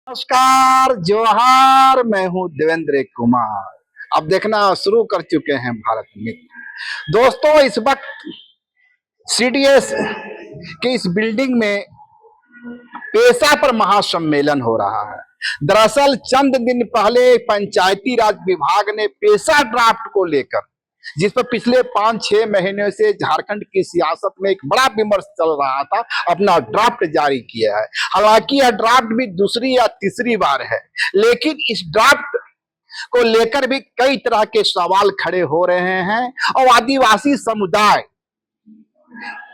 नमस्कार, जोहार। मैं हूं देवेंद्र कुमार। अब देखना शुरू कर चुके हैं भारत मित्र। दोस्तों, इस वक्त सीडीएस के इस बिल्डिंग में पेशा पर महासम्मेलन हो रहा है। दरअसल चंद दिन पहले पंचायती राज विभाग ने पेशा ड्राफ्ट को लेकर, जिस पर पिछले 5-6 महीने से झारखंड की सियासत में एक बड़ा विमर्श चल रहा था, अपना ड्राफ्ट जारी किया है। हालांकि यह ड्राफ्ट भी दूसरी या तीसरी बार है, लेकिन इस ड्राफ्ट को लेकर भी कई तरह के सवाल खड़े हो रहे हैं और आदिवासी समुदाय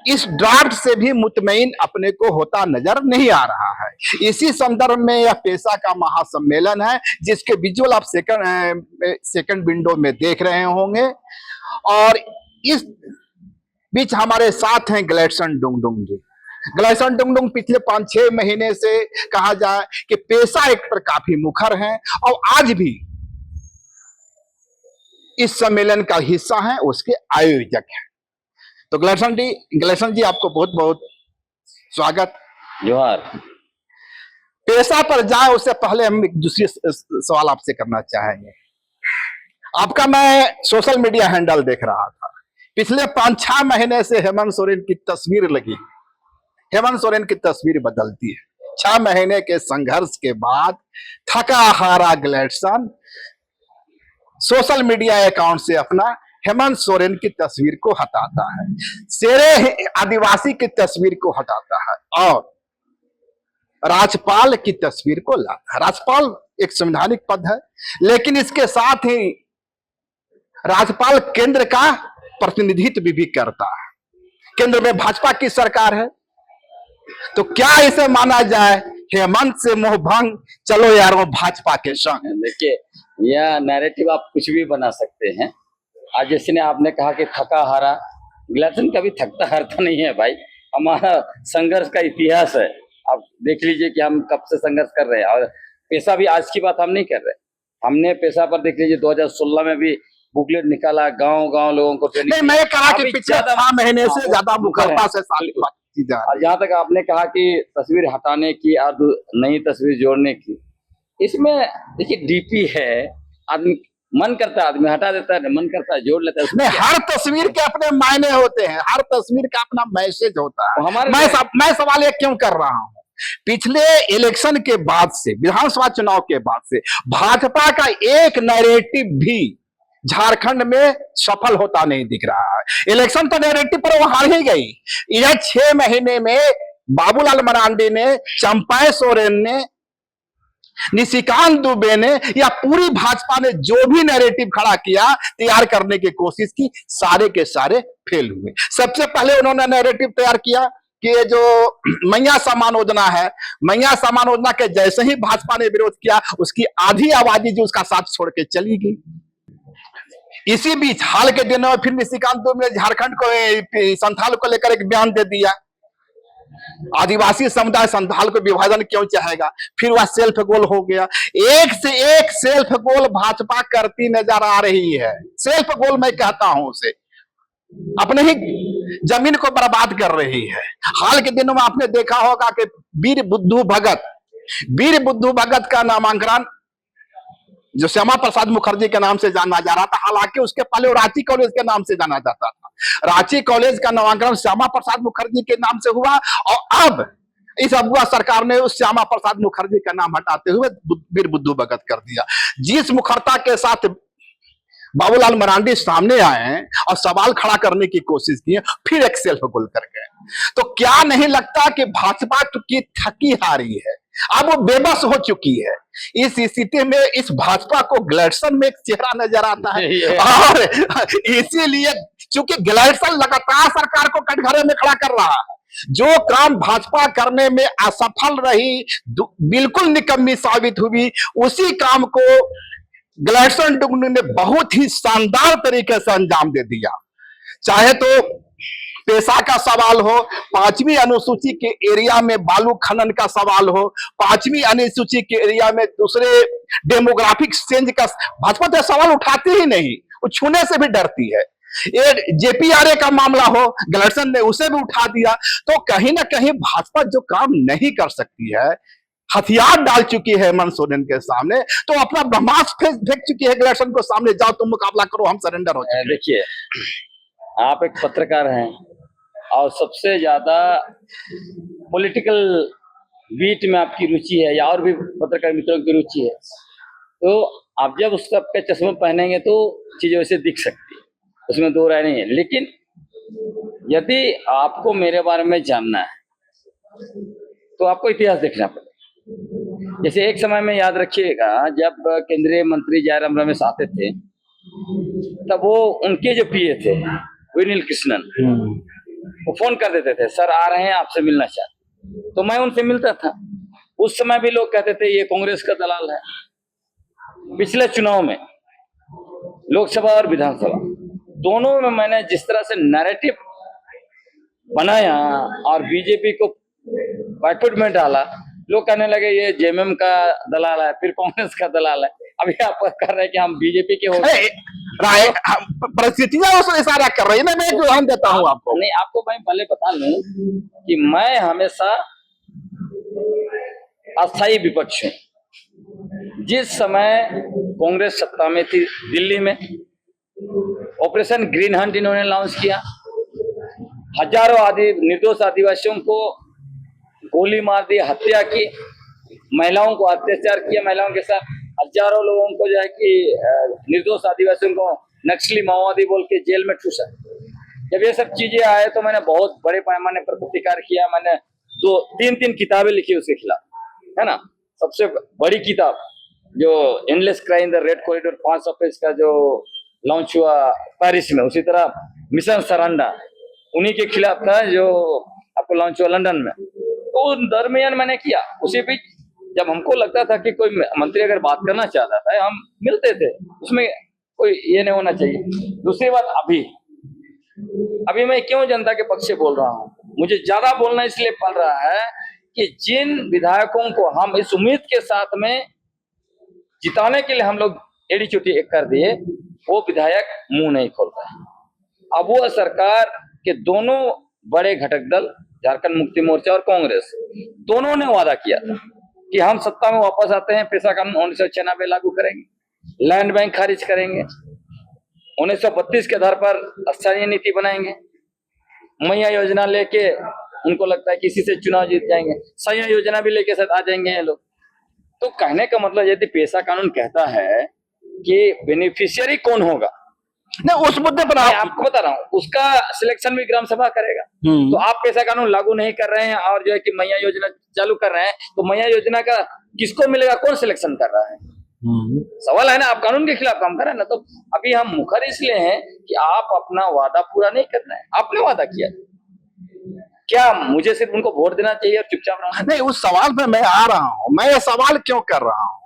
इस ड्राफ्ट से भी मुतमईन अपने को होता नजर नहीं आ रहा है। इसी संदर्भ में यह पेशा का महासम्मेलन है, जिसके विजुअल आप सेकंड विंडो में देख रहे होंगे। और इस बीच हमारे साथ हैं ग्लेडसन डुंगडुंग जी। ग्लेडसन डुंगडुंग पिछले 5-6 महीने से कहा जाए कि पेशा एक पर काफी मुखर हैं और आज भी इस सम्मेलन का हिस्सा हैं, उसके आयोजक हैं। तो ग्लेडसन जी आपको बहुत बहुत स्वागत। जोहार। पेशा पर जाए उससे पहले हम एक दूसरी सवाल आपसे करना चाहेंगे। आपका मैं सोशल मीडिया हैंडल देख रहा था, पिछले 5-6 महीने से हेमंत सोरेन की तस्वीर लगी। हेमंत सोरेन की तस्वीर बदलती है। 6 महीने के संघर्ष के बाद थका हारा ग्लेडसन सोशल मीडिया अकाउंट से अपना हेमंत सोरेन की तस्वीर को हटाता है, शेरे आदिवासी की तस्वीर को हटाता है और राज्यपाल की तस्वीर को लाता है। राज्यपाल एक संवैधानिक पद है, लेकिन इसके साथ ही राज्यपाल केंद्र का प्रतिनिधित्व भी करता है। केंद्र में भाजपा की सरकार है, तो क्या इसे माना जाए हेमंत से मोह भंग, चलो यारो भाजपा के संग। देखिए, यह नैरेटिव आप कुछ भी बना सकते हैं। आज जैसे ने आपने कहा कि थका हारा, ग्लेडसन कभी थकता हारता नहीं है भाई। हमारा संघर्ष का इतिहास है। आप देख लीजिए कि हम कब से संघर्ष कर रहे हैं। और पेशा भी आज की बात हम नहीं कर रहे। हमने पेशा पर देख लीजिए 2016 में भी बुकलेट निकाला, गांव लोगों को ट्रेनिंग। नहीं, मैं कहा कि पिछले 6 महीने से ज्यादा मुखरता से जहाँ तक आपने कहा कि तस्वीर हटाने की और नई तस्वीर जोड़ने की, इसमें देखिए डीपी है, आदमी मन करता है आदमी हटा देता है, मन करता है जोड़ लेता है। नहीं, हर तस्वीर के अपने मायने होते हैं, हर तस्वीर का अपना मैसेज होता है। मैं सवाल ये क्यों कर रहा हूं, पिछले इलेक्शन के बाद से, विधानसभा चुनाव के बाद से भाजपा का एक नैरेटिव भी झारखंड में सफल होता नहीं दिख रहा है। इलेक्शन तो नैरेटिव पर वो हार ही गई। यह 6 महीने में बाबूलाल मरांडी ने, चंपाई सोरेन ने, निशिकांत दुबे ने या पूरी भाजपा ने जो भी नैरेटिव खड़ा किया, तैयार करने की कोशिश की, सारे के सारे फेल हुए। सबसे पहले उन्होंने नैरेटिव तैयार किया कि ये जो मैया सम्मान योजना है, मैया सम्मान योजना के जैसे ही भाजपा ने विरोध किया, उसकी आधी आबादी जो उसका साथ छोड़ के चली गई। इसी बीच हाल के दिनों में फिर निशिकांत दुबे ने झारखंड को, संथाल को लेकर एक बयान दे दिया। आदिवासी समुदाय संथाल को विभाजन क्यों चाहेगा, फिर वह सेल्फ गोल हो गया। एक से एक सेल्फ गोल भाजपा करती नजर आ रही है। सेल्फ गोल मैं कहता हूं उसे, अपने ही जमीन को बर्बाद कर रही है। हाल के दिनों में आपने देखा होगा कि वीर बुद्धू भगत का नामांकन जो श्यामा प्रसाद मुखर्जी के नाम से जाना जा रहा था, हालांकि उसके पहले वो रांची कॉलेज के नाम से जाना जाता था। रांची कॉलेज का नामांकन श्यामा प्रसाद मुखर्जी के नाम से हुआ और अब इस अगुआ सरकार ने उस श्यामा प्रसाद मुखर्जी का नाम हटाते हुए वीर बुद्धू भगत कर दिया। जिस मुखरता के साथ बाबूलाल मरांडी सामने आए हैं और सवाल खड़ा करने की कोशिश की, फिर एक सेल्फ गोल कर गए। तो क्या नहीं लगता कि भाजपा की थकी हारी है, अब वो बेबस हो चुकी है। इस स्थिति में इस भाजपा को ग्लेडसन में एक चेहरा नजर आता है और इसीलिए चूंकि ग्लेडसन लगातार सरकार को कटघरे में खड़ा कर रहा है, जो काम भाजपा करने में असफल रही, बिल्कुल निकम्मी साबित हुई, उसी काम को ग्लेडसन डुंगडुंग ने बहुत ही शानदार तरीके से अंजाम दे दिया। चाहे तो पेशा का सवाल हो, 5वीं अनुसूची के एरिया में बालू खनन का सवाल हो, 5वीं अनुसूची के एरिया में दूसरे डेमोग्राफिक चेंज का, भाजपा तो सवाल उठाती ही नहीं, वो छूने से भी डरती है। ये जेपीआरए का मामला हो, ग्लेडसन ने उसे भी उठा दिया। तो कहीं ना कहीं भाजपा जो काम नहीं कर सकती है, हथियार डाल चुकी है हेमंत सोरेन के सामने, तो अपना ब्रह्मास्त्र फेंक चुकी है ग्लेसन को सामने, जाओ तुम मुकाबला करो, हम सरेंडर हो चुके हैं। देखिए, आप एक पत्रकार हैं और सबसे ज्यादा पॉलिटिकल बीट में आपकी रुचि है या और भी पत्रकार मित्रों की रुचि है, तो आप जब उस सब के चश्मे पहनेंगे तो चीजें वैसे दिख सकती है, उसमें दो राय नहीं है। लेकिन यदि आपको मेरे बारे में जानना है तो आपको इतिहास देखना पड़ेगा। जैसे एक समय में याद रखिएगा, जब केंद्रीय मंत्री जयराम रमेश आते थे तब वो उनके जो पीए थे विनील कृष्णन, वो फोन कर देते थे, सर आ रहे हैं आपसे मिलना चाहते, तो मैं उनसे मिलता था। उस समय भी लोग कहते थे ये कांग्रेस का दलाल है। पिछले चुनाव में लोकसभा और विधानसभा दोनों में मैंने जिस तरह से नैरेटिव बनाया और बीजेपी को बैकफुट में डाला, लोग कहने लगे ये जेएमएम का दलाल है, फिर कांग्रेस का दलाल है। अभी आप कर रहे हैं कि हम बीजेपी के हो गए। परिस्थितियां उस इशारा कर रही है ना, मैं एक उदाहरण देता हूं आपको। नहीं, आपको मैं पहले बता लूं कि मैं हमेशा अस्थायी विपक्ष हूं। जिस समय कांग्रेस सत्ता में थी दिल्ली में, ऑपरेशन ग्रीन हंट इन्होंने लॉन्च किया, हजारों निर्दोष आदिवासियों को गोली मार दी, हत्या की, महिलाओं को अत्याचार किया, महिलाओं के साथ हजारों लोगों को जो है कि निर्दोष आदिवासियों को नक्सली माओवादी बोल के जेल में ठूसा। जब ये सब चीजें आए तो मैंने बहुत बड़े पैमाने पर प्रतिकार किया। मैंने 2-3 किताबें लिखी उसके खिलाफ, है ना। सबसे बड़ी किताब जो endless crime the red corridor 500 page का जो लॉन्च हुआ पेरिस में, उसी तरह मिशन सरांडा उन्हीं के खिलाफ था जो आपको लॉन्च हुआ लंदन में। तो दरमियान मैंने किया। उसी बीच जब हमको लगता था कि कोई मंत्री अगर बात करना चाहता था, हम मिलते थे, उसमें कोई ये नहीं होना चाहिए। दूसरी बात, अभी मैं क्यों जनता के पक्ष से बोल रहा हूँ, मुझे ज्यादा बोलना इसलिए पड़ रहा है कि जिन विधायकों को हम इस उम्मीद के साथ में जिताने के लिए हम लोग एड़ी चोटी एक कर दिए, वो विधायक मुंह नहीं खोल रहे। अब वो सरकार के दोनों बड़े घटक दल, झारखंड मुक्ति मोर्चा और कांग्रेस, दोनों ने वादा किया था कि हम सत्ता में वापस आते हैं, पेशा कानून 1996 लागू करेंगे, लैंड बैंक खारिज करेंगे, 1932 के आधार पर स्थानीय नीति बनाएंगे, मैया योजना लेके उनको लगता है किसी से चुनाव जीत जाएंगे, सैया योजना भी लेके साथ आ जाएंगे ये लोग। तो कहने का मतलब यदि पेशा कानून कहता है कि बेनिफिशियरी कौन होगा, नहीं उस मुद्दे पर आपको बता रहा हूँ, उसका सिलेक्शन भी ग्राम सभा करेगा। तो आप पेशा कानून लागू नहीं कर रहे हैं और जो है कि मैया योजना चालू कर रहे हैं, तो मैया योजना का किसको मिलेगा, कौन सिलेक्शन कर रहा है? सवाल है ना। आप कानून के खिलाफ काम कर रहे हैं ना। तो अभी हम मुखर इसलिए हैं कि आप अपना वादा पूरा नहीं कर रहे हैं। आपने वादा किया, क्या मुझे सिर्फ उनको वोट देना चाहिए और चुपचाप रहना? नहीं, उस सवाल पे मैं आ रहा हूं। मैं ये सवाल क्यों कर रहा हूं,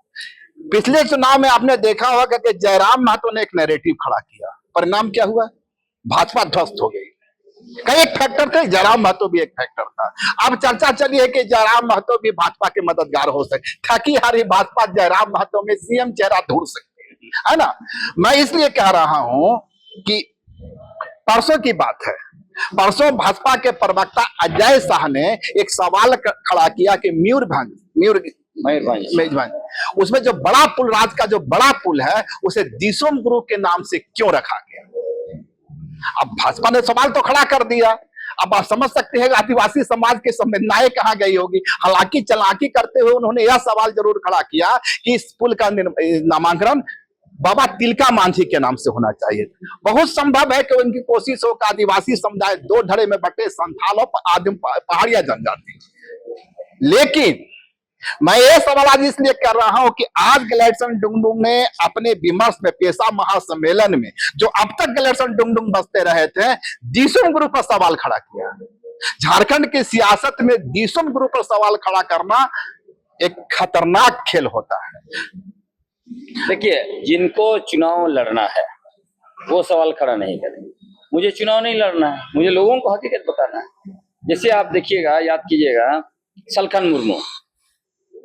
पिछले चुनाव में आपने देखा होगा कि जयराम महतो ने एक नैरेटिव खड़ा किया, परिणाम क्या हुआ, भाजपा ध्वस्त हो गई। कई एक फैक्टर थे, जयराम महतो भी एक फैक्टर था। अब चर्चा चली है कि जयराम महतो भी भाजपा के मददगार हो सकते, थकी हारी भाजपा जयराम महतो में सीएम चेहरा ढूंढ सकती है ना। मैं इसलिए कह रहा हूं कि परसों की बात है, परसों भाजपा के प्रवक्ता अजय शाह ने एक सवाल खड़ा किया कि मयूरभंज उसमें जो बड़ा पुल, राज का जो बड़ा पुल है, उसे दिसोम गुरु के नाम से क्यों रखा गया। अब भाजपा ने सवाल तो खड़ा कर दिया। अब आप समझ सकते हैं आदिवासी समाज की संवेदनाएं कहां गई होगी। हालांकि चालाकी करते हुए उन्होंने यह सवाल जरूर खड़ा किया कि इस पुल का नामांकन बाबा तिलका मांझी के नाम से होना चाहिए। बहुत संभव है कि उनकी कोशिश हो कि आदिवासी समुदाय दो धड़े में बटे, संथाल और आदिम पहाड़िया जनजाति। लेकिन मैं ये सवाल आज इसलिए कर रहा हूं कि आज ग्लेडसन डुंगडुंग ने अपने विमर्श में, पेशा महासम्मेलन में, जो अब तक ग्लेडसन डुंगडुंग बसते रहे थे, दिसोम गुरु पर सवाल खड़ा किया। झारखंड की सियासत में दिसोम गुरु पर सवाल खड़ा करना एक खतरनाक खेल होता है। देखिए, जिनको चुनाव लड़ना है वो सवाल खड़ा नहीं करेंगे। मुझे चुनाव नहीं लड़ना है, मुझे लोगों को हकीकत बताना है। जैसे आप देखिएगा, याद कीजिएगा, सलखन मुर्मू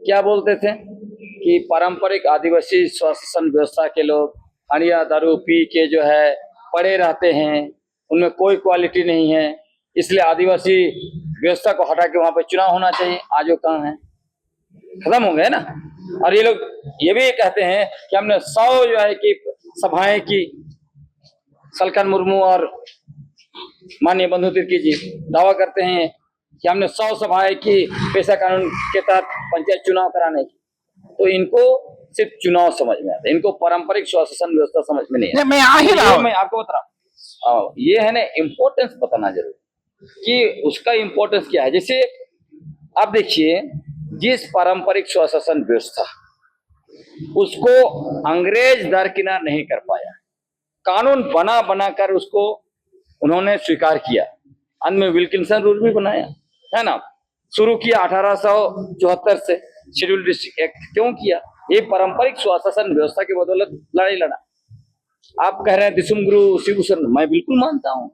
क्या बोलते थे कि पारंपरिक आदिवासी शासन व्यवस्था के लोग हंडिया दारू पी के जो है पड़े रहते हैं, उनमें कोई क्वालिटी नहीं है, इसलिए आदिवासी व्यवस्था को हटा के वहां पर चुनाव होना चाहिए। आज वो कहाँ है? खत्म हो गए ना। और ये लोग ये भी कहते हैं कि हमने 100 जो है कि सभाएं की, सलकन मुर्मू और माननीय बंधु तिर्की जी दावा करते हैं कि हमने 100 सभाएं की पेशा कानून के तहत पंचायत चुनाव कराने की। तो इनको सिर्फ चुनाव समझ में आता है, इनको पारंपरिक स्वशासन व्यवस्था समझ में नहीं नहीं, मैं आ ही रहा ये हूं। मैं आपको बता रहा हूँ, ये है ना इम्पोर्टेंस बताना जरूरी कि उसका इम्पोर्टेंस क्या है। जैसे आप देखिए, जिस पारंपरिक स्वशासन व्यवस्था उसको अंग्रेज दरकिनार नहीं कर पाया, कानून बना बनाकर उसको उन्होंने स्वीकार किया। अंत में विल्किंसन रूल भी बनाया, है ना। शुरू किया 1874 से शेड्यूल डिस्ट्रिक्ट एक्ट। क्यों किया? ये पारंपरिक स्वशासन व्यवस्था की बदौलत लड़ाई लड़ा। आप कह रहे हैं दिसुम गुरु शिबू सोरेन, मैं बिल्कुल मानता हूँ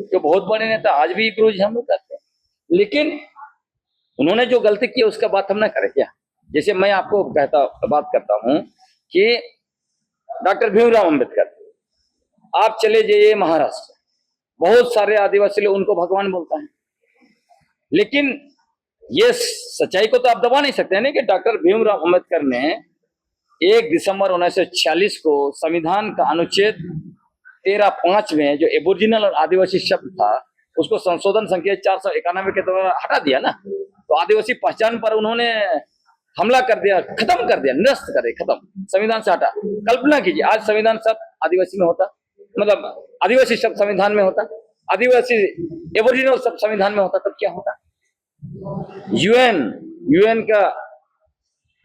कि बहुत बड़े नेता, आज भी एक रोज हम लोग कहते हैं, लेकिन उन्होंने जो गलती की उसका बात हम ना करें क्या? जैसे मैं आपको बात करता हूँ कि डॉक्टर भीमराव अंबेडकर, आप चले जाइए महाराष्ट्र, बहुत सारे आदिवासी लोग उनको भगवान बोलता है, लेकिन ये सच्चाई को तो आप दबा नहीं सकते हैं ना कि डॉक्टर भीमराव अंबेडकर ने 1 दिसंबर 1946 को संविधान का अनुच्छेद 13(5) में जो एबोरिजिनल और आदिवासी शब्द था उसको संशोधन संख्या 491 के द्वारा हटा दिया ना। तो आदिवासी पहचान पर उन्होंने हमला कर दिया, खत्म कर दिया, निरस्त कर दिया, खत्म, संविधान से हटा। कल्पना कीजिए आज संविधान शब्द आदिवासी में होता, मतलब आदिवासी शब्द संविधान में होता, आदिवासी एबोरिजिनल शब्द संविधान में होता, तब क्या होता? यूएन का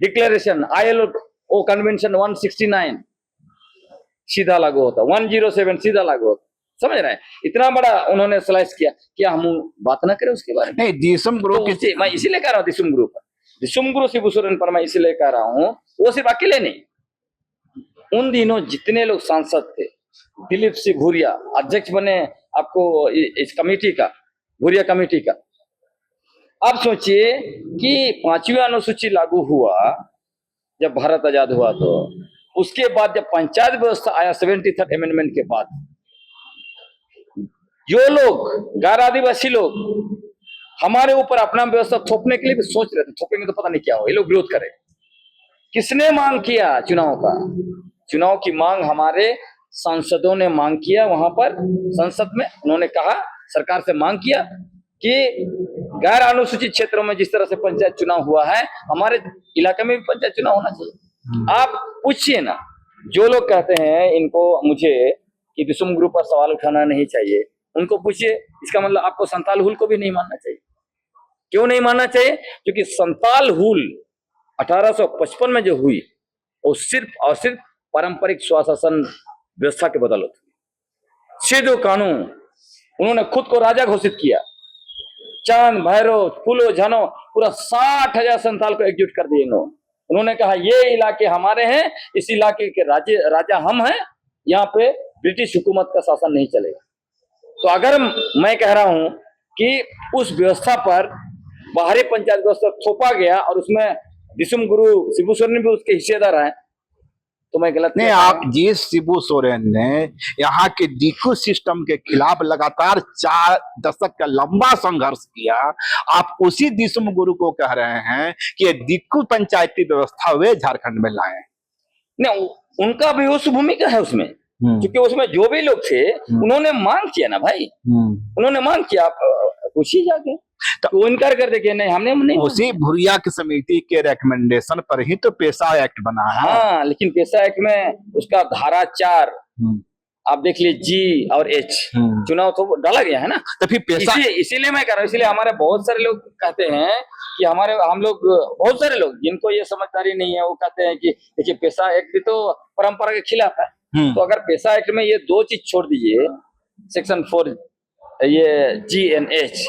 डिक्लेरेशन, ILO कन्वेंशन 169 सीधा लागू होता, 107 सीधा लागू होता। समझ रहे हैं? इतना बड़ा उन्होंने स्लाइस किया। क्या हम बात ना करें उसके बारे में? नहीं, दिसुम गुरु तो मैं इसीलिए कह रहा हूँ दिसुम गुरु पर, दिसुम गुरु शिबू सोरेन पर मैं इसीलिए कह रहा हूँ, वो सिर्फ अकेले नहीं, उन दिनों जितने लोग सांसद थे, दिलीप सिंह भूरिया अध्यक्ष बने आपको इस कमेटी का, भूरिया कमेटी का। अब सोचिए कि 5वीं अनुसूची लागू हुआ जब भारत आजाद हुआ, तो उसके बाद जब पंचायत व्यवस्था आया 73rd अमेंडमेंट के बाद, जो लोग गैर आदिवासी लोग हमारे ऊपर अपना व्यवस्था थोपने के लिए भी सोच रहे थे, थोपेंगे तो पता नहीं क्या हो, ये लोग विरोध करे। किसने मांग किया चुनाव का? चुनाव की मांग हमारे सांसदों ने मांग किया। वहां पर संसद में उन्होंने कहा, सरकार से मांग किया कि गैर अनुसूचित क्षेत्रों में जिस तरह से पंचायत चुनाव हुआ है, हमारे इलाके में भी पंचायत चुनाव होना चाहिए। आप पूछिए ना, जो लोग कहते हैं इनको मुझे कि दिसुम गुरु पर सवाल उठाना नहीं चाहिए, उनको पूछिए, इसका मतलब आपको संताल हुल को भी नहीं मानना चाहिए। क्यों नहीं मानना चाहिए? क्योंकि संताल हुल 1855 में जो हुई वो सिर्फ और सिर्फ पारंपरिक स्वशासन व्यवस्था के बदौलत हुई। सिद्धू कानू, उन्होंने खुद को राजा घोषित किया। चांद, भैरव, फूलो, झनो, पूरा 60,000 संताल को एकजुट कर दिए उन्होंने कहा ये इलाके हमारे हैं, इस इलाके के राजा हम हैं, यहाँ पे ब्रिटिश हुकूमत का शासन नहीं चलेगा। तो अगर मैं कह रहा हूं कि उस व्यवस्था पर बाहरी पंचायत व्यवस्था थोपा गया और उसमें दिसुम गुरु शिबू सोरेन भी उसके हिस्सेदार हैं, तो मैं गलत नहीं। आप जी शिबू सोरेन ने यहाँ के दिक्कू सिस्टम के खिलाफ लगातार 4 दशक का लंबा संघर्ष किया। आप उसी दिसुम गुरु को कह रहे हैं कि दिक्कू पंचायती व्यवस्था वे झारखंड में लाए। नहीं, उनका भी उस भूमिका है उसमें, क्योंकि उसमें जो भी लोग थे उन्होंने मांग किया ना भाई, उन्होंने मांग किया। आप पूछिए जाके, तो इनकार कर देखिए, नहीं हमने नहीं। उसी भूरिया की समिति के रिकमेंडेशन पर ही तो पेशा एक्ट बना है। हाँ, लेकिन पेशा एक्ट में उसका धारा 4 आप देख लीजिए, जी और H चुनाव तो डाला गया है ना। तो फिर पेशा, इसीलिए मैं कह रहा हूँ, इसीलिए हमारे बहुत सारे लोग कहते हैं कि हम लोग बहुत सारे लोग जिनको ये समझदारी नहीं है, वो कहते हैं कि देखिए पेशा एक्ट भी तो परंपरा के खिलाफ है। तो अगर पेशा एक्ट में ये 2 चीज छोड़ दीजिए, सेक्शन 4 ये G and H,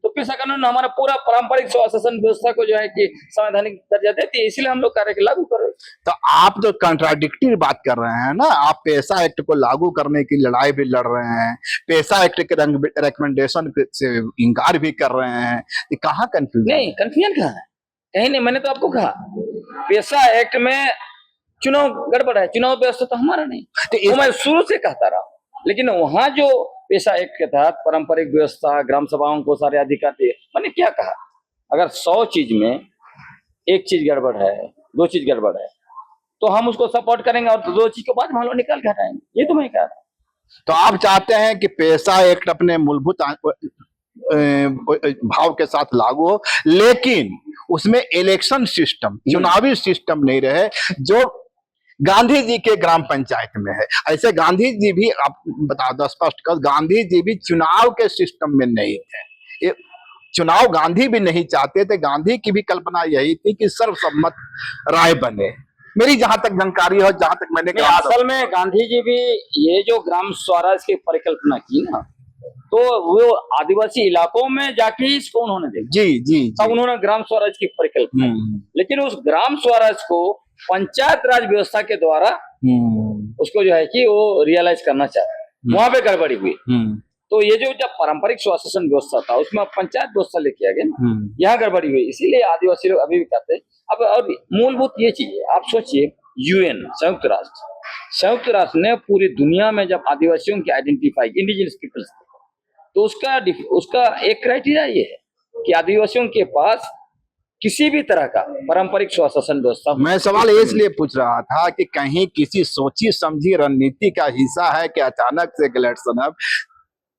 तो पेशा कानून हमारा पूरा पारंपरिक स्वशासन व्यवस्था को जो है कि संवैधानिक दर्जा देती है। इसलिए हम लोग कह रहे हैं कि लागू करो। तो आप तो कंट्राडिक्टरी बात कर रहे हैं ना। आप पेशा एक्ट को लागू करने की लड़ाई भी लड़ रहे हैं, पेशा एक्ट के रिकमेंडेशन से इनकार भी कर रहे हैं। ये कहाँ कंफ्यूजन? नहीं, कंफ्यूजन कहाँ है? कहीं नहीं। मैंने तो आपको कहा पेशा एक्ट में चुनाव गड़बड़ है, चुनाव व्यवस्था तो हमारा नहीं, तो मैं शुरू से कहता रहा। लेकिन वहां जो पेशा एक्ट के तहत पारंपरिक व्यवस्था, ग्राम सभाओं को सारे अधिकार दिए, मैंने क्या कहा, अगर 100 चीज में एक चीज गड़बड़ है, दो चीज गड़बड़ है, तो हम उसको सपोर्ट करेंगे और दो चीज के बाद हम लोग निकाल के हटाएंगे। ये तो मैं कह रहा हूँ। तो आप चाहते हैं कि पेशा एक्ट अपने मूलभूत भाव के साथ लागू हो, लेकिन उसमें इलेक्शन सिस्टम, चुनावी सिस्टम नहीं रहे जो गांधी जी के ग्राम पंचायत में है। ऐसे गांधी जी भी, आप बता दो स्पष्ट कर, गांधी जी भी चुनाव के सिस्टम में नहीं थे। ये चुनाव गांधी भी नहीं चाहते थे। गांधी की भी कल्पना यही थी कि सर्वसम्मत राय बने। मेरी जहां तक जानकारी हो, जहां तक मैंने नहीं, कहा, असल में गांधी जी भी ये जो ग्राम स्वराज की परिकल्पना की ना, तो वो आदिवासी इलाकों में जाके ही इसको उन्होंने देखा। जी जी तब जी। उन्होंने ग्राम स्वराज की परिकल्पना की। लेकिन उस ग्राम स्वराज को पंचायत राज व्यवस्था के द्वारा उसको जो है कि वो रियलाइज करना चाहे, वहां पे गड़बड़ी हुई। तो ये जो जब पारंपरिक स्वशासन व्यवस्था था उसमें अब पंचायत व्यवस्था लेके आ गए ना, यहाँ गड़बड़ी हुई। इसीलिए आदिवासी लोग अभी भी कहते हैं। अब और मूलभूत ये चीज है, आप सोचिए, यूएन संयुक्त राष्ट्र ने पूरी दुनिया में जब आदिवासियों की आइडेंटिफाई, इंडिजिनस पीपल्स, तो उसका एक क्राइटेरिया ये है कि आदिवासियों के पास किसी भी तरह का पारंपरिक स्वशासन व्यवस्था। मैं सवाल इसलिए पूछ रहा था कि कहीं किसी सोची समझी रणनीति का हिस्सा है कि अचानक से गैलेक्सन अब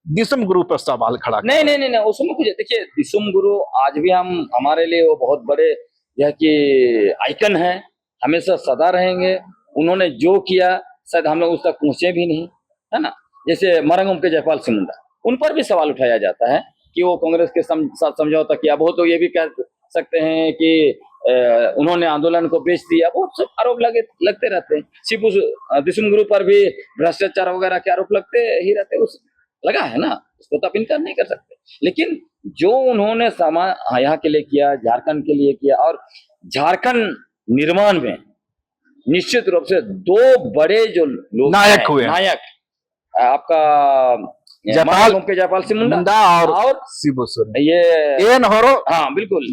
दिसुम गुरु पर सवाल खड़ा कर? नहीं, उसमें कुछ, देखिए, दिसुम गुरु आज भी हमारे लिए वो बहुत बड़े यह कि आइकन है, हमेशा सदा रहेंगे। उन्होंने जो किया शायद हम लोग उस तक पहुंचे भी नहीं, है ना। जैसे मरंगम के जयपाल सिंह मुंडा, उन पर भी सवाल उठाया जाता है कि वो कांग्रेस के साथ समझौता किया। बहुत तो ये भी कह सकते हैं कि उन्होंने आंदोलन को बेच दिया। बहुत सब आरोप लगते रहते हैं। दिसुम गुरु पर भी भ्रष्टाचार वगैरह के आरोप लगते ही रहते, उस लगा है ना, इसको तो आप इनकार नहीं कर सकते। लेकिन जो उन्होंने यहाँ के लिए किया, झारखंड के लिए किया, और झारखंड निर्माण में निश्चित रूप से दो बड़े जो लोग नायक हुए, आपका जयपाल सिंह मुंडा और शिबू सोरेन, ये हाँ बिल्कुल,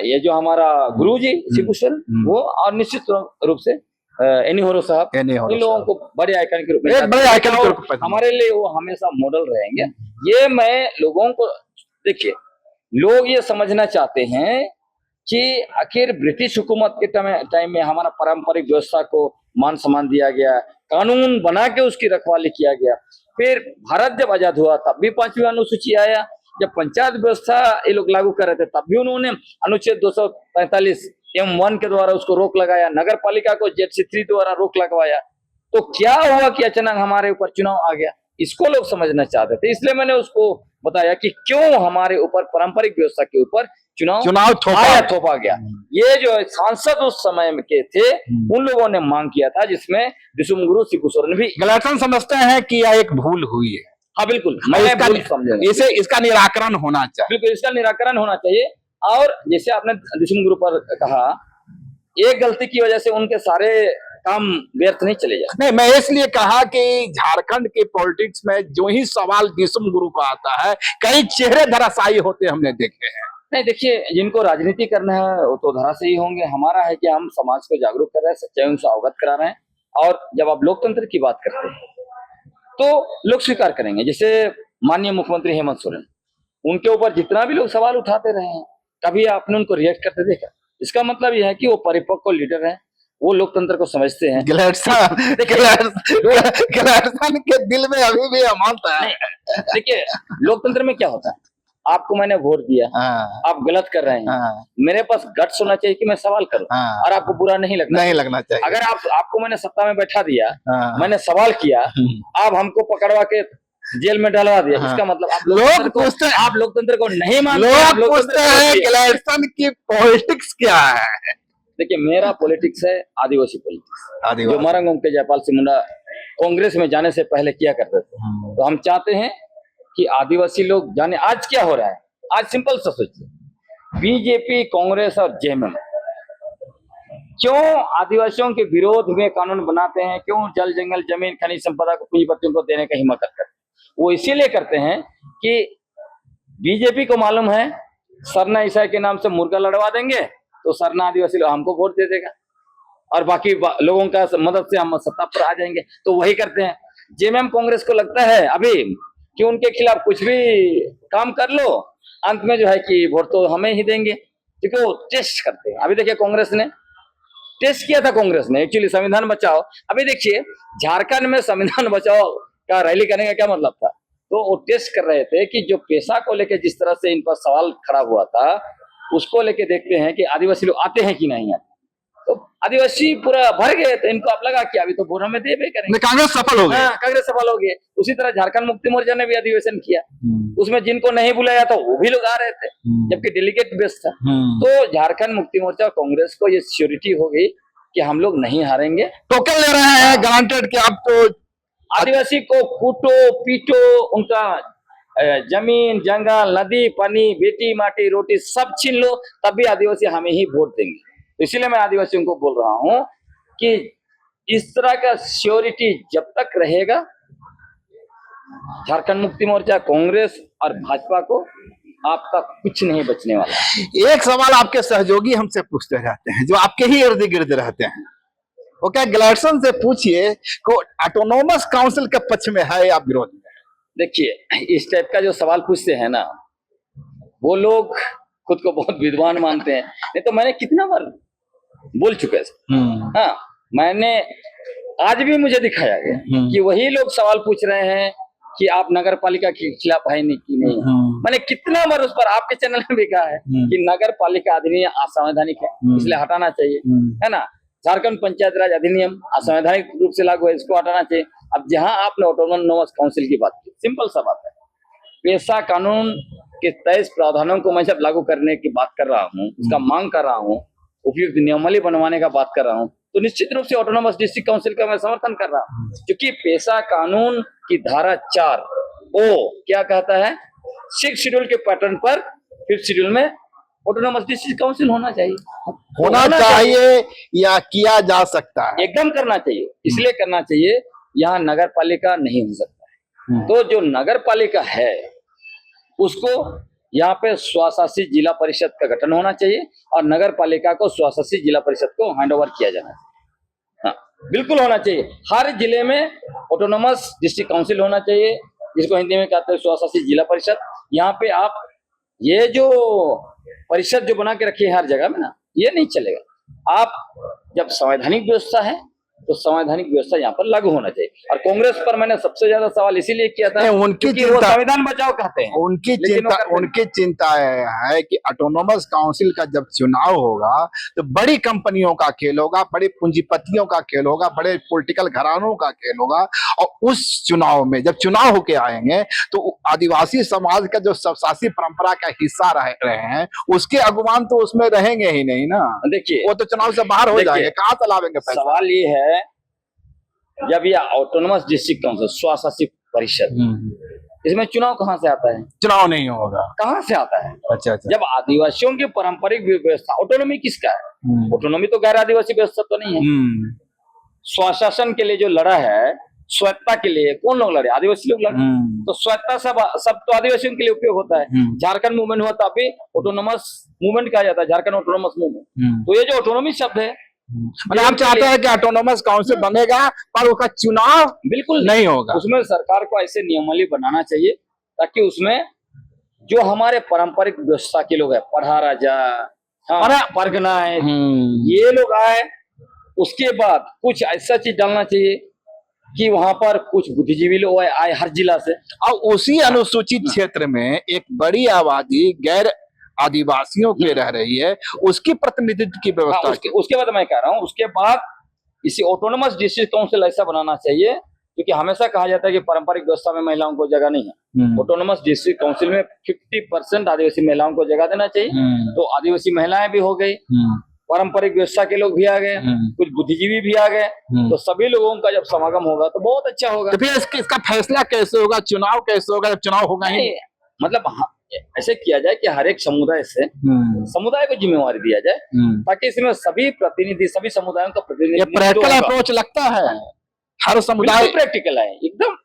ये जो हमारा गुरु जी शिबू सोरेन, वो, और निश्चित रूप से एनी होरो साहब, इन लोगों को बड़े आइकन के रूप में हमारे लिए वो हमेशा मॉडल रहेंगे। ये मैं लोगों को, देखिए, लोग ये समझना चाहते हैं कि आखिर ब्रिटिश हुकूमत के टाइम में हमारा पारंपरिक व्यवस्था को मान सम्मान दिया गया, कानून बना के उसकी रखवाली किया गया। फिर भारत जब आजाद हुआ तब भी 5वीं अनुसूची आया। जब पंचायत व्यवस्था ये लोग लागू कर रहे थे तब भी उन्होंने अनुच्छेद 245(1) के द्वारा उसको रोक लगाया। नगर पालिका को ZC3 द्वारा रोक लगवाया। तो क्या हुआ कि अचानक हमारे ऊपर चुनाव आ गया, इसको लोग समझना चाहते थे। इसलिए मैंने उसको बताया कि क्यों हमारे ऊपर पारंपरिक व्यवस्था के ऊपर चुनाव थोपा गया। ये जो सांसद उस समय में के थे, उन लोगों ने मांग किया था, जिसमें दिसुम गुरु शिबू सोरेन भी। गैलेक्सन समझते हैं कि यह एक भूल हुई है। हाँ बिल्कुल, इसका निराकरण होना चाहिए। बिल्कुल, इसका निराकरण होना चाहिए। और जैसे आपने दिसुम गुरु पर कहा, एक गलती की वजह से उनके सारे काम व्यर्थ नहीं चले जाते। नहीं, मैं इसलिए कहा कि झारखंड के पॉलिटिक्स में जो ही सवाल दिसुम गुरु का आता है, कई चेहरे धराशायी होते हमने देखे हैं। नहीं, देखिए, जिनको राजनीति करना है वो तो धराशायी होंगे। हमारा है कि हम समाज को जागरूक कर रहे हैं, सच्चाइयों से अवगत करा रहे हैं। और जब आप लोकतंत्र की बात करते हैं तो लोग स्वीकार करेंगे। जैसे माननीय मुख्यमंत्री हेमंत सोरेन, उनके ऊपर जितना भी लोग सवाल उठाते रहे हैं, कभी आपने उनको रिएक्ट करते देखा? इसका मतलब यह है कि वो परिपक्व लीडर हैं, वो लोकतंत्र को समझते हैं। गैलेक्सन के दिल में अभी भी अमानता है। देखिए, लोकतंत्र में क्या होता है, आपको मैंने वोट दिया, आप गलत कर रहे हैं, मेरे पास गट्स होना चाहिए कि मैं सवाल करूं, और आपको बुरा नहीं लगना चाहिए। अगर आपको मैंने सत्ता में बैठा दिया, मैंने सवाल किया, आप हमको पकड़वा के जेल में डलवा दिया, इसका मतलब आप लोकतंत्र को नहीं मानते। लोग पूछते हैं गैलेक्सन की पॉलिटिक्स क्या है। देखिए, मेरा पॉलिटिक्स है आदिवासी पॉलिटिक्स, जो मरंगम के जयपाल सिंह मुंडा कांग्रेस में जाने से पहले किया करते थे। तो हम चाहते हैं कि आदिवासी लोग जाने आज क्या हो रहा है। आज सिंपल सा सोचिए, बीजेपी, कांग्रेस और जेएमएम क्यों आदिवासियों के विरोध में कानून बनाते हैं, क्यों जल जंगल जमीन खनिज संपदा को पूंजीपतियों को देने का हिम्मत करते हैं? वो इसीलिए करते हैं कि बीजेपी को मालूम है सरना ईसाई के नाम से मुर्गा लड़वा देंगे तो सरना आदिवासी लोग हमको वोट दे देगा, और बाकी लोगों का मदद से हम सत्ता पर आ जाएंगे। तो वही करते हैं। जेएमएम कांग्रेस को लगता है अभी कि उनके खिलाफ कुछ भी काम कर लो, अंत में जो है कि वोट तो हमें ही देंगे। क्योंकि वो टेस्ट करते हैं। अभी देखिए कांग्रेस ने टेस्ट किया था, कांग्रेस ने एक्चुअली संविधान बचाओ। अभी देखिए झारखंड में संविधान बचाओ का रैली करने का क्या मतलब था, तो वो टेस्ट कर रहे थे कि जो पेशा को लेके जिस तरह से इन पर सवाल खड़ा हुआ था उसको लेके देखते हैं कि आदिवासी लोग आते हैं कि नहीं आते। तो आदिवासी पूरा भर गए, तो इनको अब लगा कि अभी तो वोट हमें देवे करेंगे, कांग्रेस सफल हो गई। हाँ, कांग्रेस सफल हो गई। उसी तरह झारखंड मुक्ति मोर्चा ने भी अधिवेशन किया, उसमें जिनको नहीं बुलाया था वो भी लोग आ रहे थे, जबकि डेलीगेट बेस था। तो झारखंड मुक्ति मोर्चा और कांग्रेस को ये श्योरिटी हो गई कि हम लोग नहीं हारेंगे। टोकन ले रहे हैं गारंटेड कि अब तो आदिवासी को कूटो पीटो, उनका जमीन जंगल नदी पानी बेटी माटी रोटी सब छीन लो, तब भी आदिवासी हमें ही वोट देंगे। तो इसीलिए मैं आदिवासियों को बोल रहा हूं कि इस तरह का श्योरिटी जब तक रहेगा, झारखंड मुक्ति मोर्चा कांग्रेस और भाजपा को आपका कुछ नहीं बचने वाला। एक सवाल आपके सहयोगी हमसे पूछते रहते हैं, जो आपके ही इर्द गिर्द रहते हैं, वो क्या ग्लैडसन से पूछिए को ऑटोनोमस काउंसिल के पक्ष में है या विरोध में? देखिए इस टाइप का जो सवाल पूछते हैं ना, वो लोग खुद को बहुत विद्वान मानते हैं। नहीं तो मैंने कितना बार बोल चुके हैं। हाँ, मैंने आज भी मुझे दिखाया गया कि वही लोग सवाल पूछ रहे हैं कि आप नगर पालिका के खिलाफ है नहीं कि नहीं। मैंने कितना बार उस पर आपके चैनल में भी कहा है कि नगर पालिका अधिनियम असंवैधानिक है, इसलिए हटाना चाहिए, है ना। झारखंड पंचायत राज अधिनियम असंवैधानिक रूप से लागू है, इसको हटाना चाहिए। अब जहां आपने ऑटोनोमस काउंसिल की बात की, सिंपल सा बात है, पेशा कानून के 23 प्रावधानों को मैं जब लागू करने की बात कर रहा हूँ, उसका मांग कर रहा हूँ, उपयुक्त नियमावली बनवाने का बात कर रहा हूँ, तो निश्चित रूप से ऑटोनोमस डिस्ट्रिक्ट काउंसिल का मैं समर्थन कर रहा हूँ। क्योंकि पेशा कानून की धारा 4 क्या कहता है, 6 शेड्यूल के पैटर्न पर 5th शेड्यूल में ऑटोनोमस डिस्ट्रिक्ट काउंसिल होना चाहिए या किया जा सकता है, एकदम करना चाहिए। इसलिए करना चाहिए, यहाँ नगर पालिका नहीं हो सकता है। तो जो नगर पालिका है उसको यहाँ पे स्वशासी जिला परिषद का गठन होना चाहिए और नगर पालिका को स्वशासी जिला परिषद को हैंड ओवर किया जाना चाहिए। हाँ, बिल्कुल होना चाहिए। हर जिले में ऑटोनोमस डिस्ट्रिक्ट काउंसिल होना चाहिए, जिसको हिंदी में कहते हैं स्वशासी जिला परिषद। यहाँ पे आप ये जो परिषद जो बना के रखी है हर जगह में ना, ये नहीं चलेगा। आप जब संवैधानिक व्यवस्था है तो संवैधानिक व्यवस्था यहाँ पर लागू होना चाहिए। और कांग्रेस पर मैंने सबसे ज्यादा सवाल इसीलिए किया था क्योंकि वो संविधान बचाओ कहते हैं। उनकी चिंता है कि ऑटोनोमस काउंसिल का जब चुनाव होगा तो बड़ी कंपनियों का खेल होगा, बड़े पूंजीपतियों का खेल होगा, बड़े पॉलिटिकल घरानों का खेल होगा। और उस चुनाव में जब चुनाव होके आएंगे तो आदिवासी समाज का जो स्वशासी परंपरा का हिस्सा रहे हैं, उसके अगुवान तो उसमें रहेंगे ही नहीं ना। देखिए वो तो चुनाव से बाहर हो जाएंगे, कहाँ चलावेंगे पैसा। सवाल ये है, जब ये ऑटोनोमस डिस्ट्रिक्ट काउंसिल स्वशासी परिषद, इसमें चुनाव कहाँ से आता है? चुनाव नहीं होगा, कहाँ से आता है? अच्छा। जब आदिवासियों की पारंपरिक व्यवस्था, ऑटोनोमी किसका है? ऑटोनोमी तो गैर आदिवासी व्यवस्था तो नहीं है। स्वशासन के लिए जो लड़ा है, स्वायत्ता के लिए कौन लोग लड़े? आदिवासी लोग लड़े। तो स्वायत्ता सब तो आदिवासियों के लिए उपयोग होता है। झारखंड मूवमेंट हुआ तब भी ऑटोनोमस मूवमेंट कहा जाता है, झारखंड ऑटोनोमस मूवमेंट। तो ये जो ऑटोनोमी शब्द है, मतलब हम चाहते हैं कि ऑटोनोमस काउंसिल बनेगा पर उसका चुनाव बिल्कुल नहीं होगा। उसमें सरकार को ऐसे नियमावली बनाना चाहिए ताकि उसमें जो हमारे पारंपरिक व्यवस्था के लोग हैं, पढ़ा राजा, परगना है, ये लोग आए। उसके बाद कुछ ऐसा चीज डालना चाहिए कि वहां पर कुछ बुद्धिजीवी लोग आए हर जिला से, और उसी अनुसूचित क्षेत्र में एक बड़ी आबादी गैर आदिवासियों के रह रही है, उसकी प्रतिनिधित्व की व्यवस्था। उसके बाद मैं कह रहा हूँ, उसके बाद इसी ऑटोनोमस डिस्ट्रिक्ट काउंसिल ऐसा बनाना चाहिए, क्योंकि हमेशा कहा जाता है कि पारंपरिक व्यवस्था में महिलाओं को जगह नहीं है। ऑटोनोमस डिस्ट्रिक्ट काउंसिल में 50% आदिवासी महिलाओं को जगह देना चाहिए। तो आदिवासी महिलाएं भी हो गई, पारंपरिक व्यवस्था के लोग भी आ गए, कुछ बुद्धिजीवी भी आ गए। तो सभी लोगों का जब समागम होगा तो बहुत अच्छा होगा। तो फिर इसका फैसला कैसे होगा, चुनाव कैसे होगा? जब चुनाव होगा ही मतलब ऐसे किया जाए कि हर एक समुदाय से समुदाय को जिम्मेवारी दिया जाए, ताकि इसमें सभी प्रतिनिधि, सभी समुदायों का प्रतिनिधि। प्रैक्टिकल अप्रोच लगता है, हर समुदाय प्रैक्टिकल है एकदम।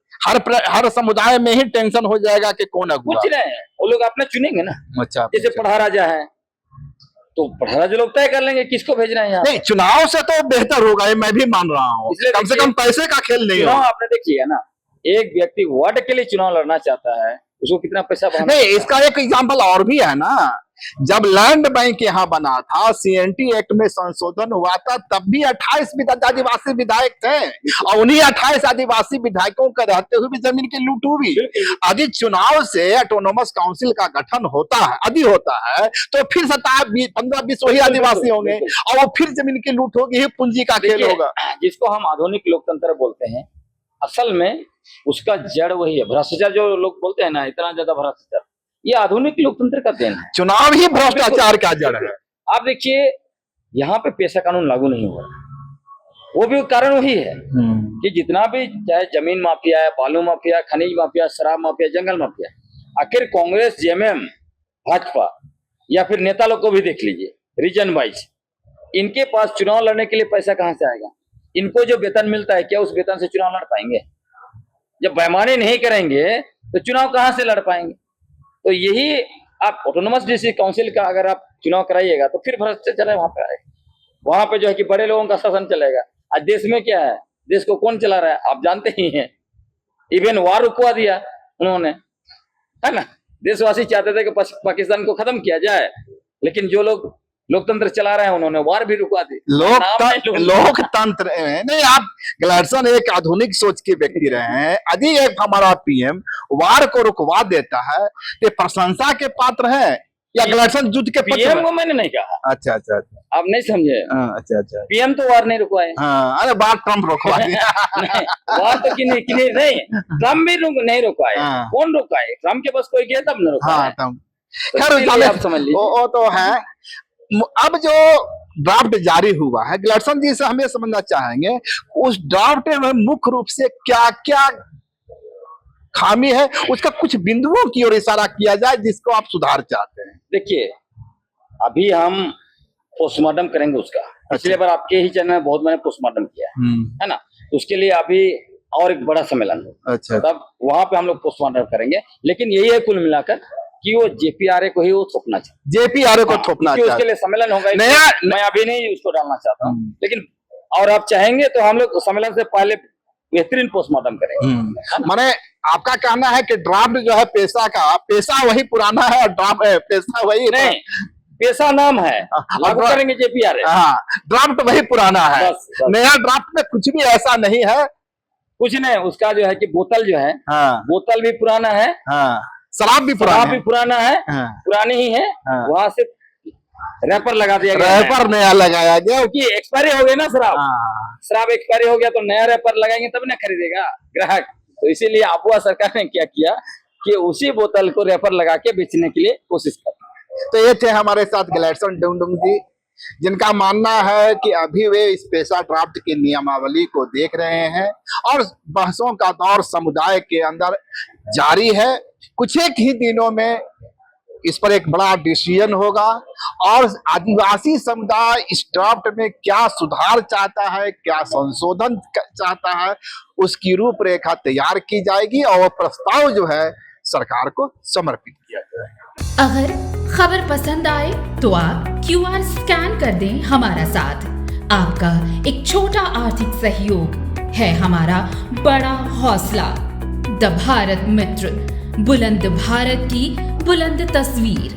हर समुदाय में ही टेंशन हो जाएगा कि कौन अगुवा। कुछ नहीं, वो लोग अपना चुनेंगे ना। अच्छा, जैसे पढ़ा राजा है तो पढ़ा राजा लोग तय कर लेंगे किसको भेजना है यहाँ। नहीं, चुनाव से तो बेहतर होगा, ये मैं भी मान रहा हूँ। कम से कम पैसे का खेल नहीं होगा। आपने देखिए ना, एक व्यक्ति वार्ड के लिए चुनाव लड़ना चाहता है, उसको कितना पैसा नहीं, इसका एक एग्जाम्पल और भी है ना जब लैंड बैंक यहाँ बना था, CNT एक्ट में संशोधन हुआ था, तब भी 28 आदिवासी विधायक थे और उन्हीं 28 आदिवासी विधायकों का रहते हुए भी जमीन की लूट हुई। यदि चुनाव से ऑटोनोमस काउंसिल का गठन होता है, यदि होता है, तो फिर 15-20 वही आदिवासी होंगे और वो फिर जमीन की लूट होगी, ही पूंजी का खेल होगा। जिसको हम आधुनिक लोकतंत्र बोलते हैं, असल में उसका जड़ वही है। भ्रष्टाचार जो लोग बोलते हैं ना, इतना ज्यादा भ्रष्टाचार, ये आधुनिक लोकतंत्र का देन है। चुनाव ही भ्रष्टाचार का जड़ है। आप देखिए, यहाँ पे पेशा कानून लागू नहीं हुआ, वो भी कारण वही है कि जितना भी चाहे जमीन माफिया है, बालू माफिया, खनिज माफिया, शराब माफिया, जंगल माफिया, आखिर कांग्रेस, जेएमएम, भाजपा या फिर नेता लोग को भी देख लीजिए, रीजन वाइज, इनके पास चुनाव लड़ने के लिए पैसा कहाँ से आएगा? इनको जो वेतन मिलता है, क्या उस वेतन से चुनाव लड़ पाएंगे? जब बेईमानी नहीं करेंगे तो चुनाव कहाँ से लड़ पाएंगे? तो यही आप ऑटोनोमस डिस्ट्रिक्ट काउंसिल का अगर आप चुनाव कराइएगा तो फिर भ्रष्टाचार वहां पे आएगा, वहां पे जो है कि बड़े लोगों का शासन चलेगा। आज देश में क्या है, देश को कौन चला रहा है आप जानते ही हैं। इवन वार रुकवा दिया उन्होंने, है ना। देशवासी चाहते थे कि पाकिस्तान को खत्म किया जाए, लेकिन जो लोग लोकतंत्र चला रहे हैं उन्होंने वार भी रुकवा दी। लोकतंत्र नहीं, आप ग्लैडसन एक आधुनिक सोच के व्यक्ति रहे हैं। यदि एक हमारा पीएम वार को रुकवा देता है तो प्रशंसा के पात्र है या ग्लैडसन जुट के पीएम को मैंने नहीं कहा। अच्छा, आप नहीं समझे। अच्छा, पीएम तो वार नहीं रुकवाए। अरे बात ट्रम्प रुकवा दिया। वार तो किन्हीं नहीं, ट्रम्प भी नहीं रुकवाए। कौन रुकवाए? ट्रम्प के पास कोई गया तब न रुकवाए। खैर, आप समझ लीजिए, वो तो है। अब जो ड्राफ्ट जारी हुआ है, ग्लैडसन जी से हमें समझना चाहेंगे उस ड्राफ्ट में मुख्य रूप से क्या क्या खामी है, उसका कुछ बिंदुओं की ओर इशारा किया जाए जिसको आप सुधार चाहते हैं। देखिए, अभी हम पोस्टमार्टम करेंगे उसका। पिछले बार आपके ही चैनल में बहुत मैंने पोस्टमार्टम किया है ना, तो उसके लिए अभी और एक बड़ा सम्मेलन हो। अच्छा, तब वहां पे हम लोग पोस्टमार्टम करेंगे। लेकिन यही है कुल मिलाकर कि वो जेपीआरए को ही वो थोपना चाहिए, जेपीआरए को थोपना चाहिए। उसके लिए सम्मेलन होगा, मैं अभी नहीं उसको डालना चाहता हूँ, लेकिन और आप चाहेंगे तो हम लोग सम्मेलन से पहले बेहतरीन पोस्टमार्टम करेंगे। माने आपका कहना है कि ड्राफ्ट जो है पैसा वही पुराना है और ड्राफ्ट पैसा वही नहीं, पैसा नाम है, लागू करेंगे जेपीआरए। ड्राफ्ट वही पुराना है, नया ड्राफ्ट में कुछ भी ऐसा नहीं है, कुछ नहीं। उसका जो है कि बोतल जो है, बोतल भी पुराना है, शराब भी पुराना है, पुरानी ही है। वहां से रैपर लगा दिया गया, रैपर नया लगाया गया, क्योंकि एक्सपायरी हो गई ना शराब एक्सपायरी हो गया तो नया रैपर लगाएंगे तब ना खरीदेगा ग्राहक। तो इसीलिए आपवा सरकार ने क्या किया कि उसी बोतल को रैपर लगा के बेचने के लिए कोशिश कर। तो ये थे हमारे साथ ग्लैडसन डुंगडुंग जी, जिनका मानना है कि अभी वे इस पैसा ड्राफ्ट की नियमावली को देख रहे हैं और बहसों का दौर समुदाय के अंदर जारी है। कुछ एक ही दिनों में इस पर एक बड़ा डिसीजन होगा और आदिवासी समुदाय इस ड्राफ्ट में क्या सुधार चाहता है, क्या संशोधन चाहता है, उसकी रूपरेखा तैयार की जाएगी और वो प्रस्ताव जो है सरकार को समर्पित किया जाएगा। अगर खबर पसंद आए तो आप QR स्कैन कर दें हमारा साथ। आपका एक छोटा आर्थिक सहयोग है हमारा बड़ा हौसला। द भारत मित्र, बुलंद भारत की बुलंद तस्वीर।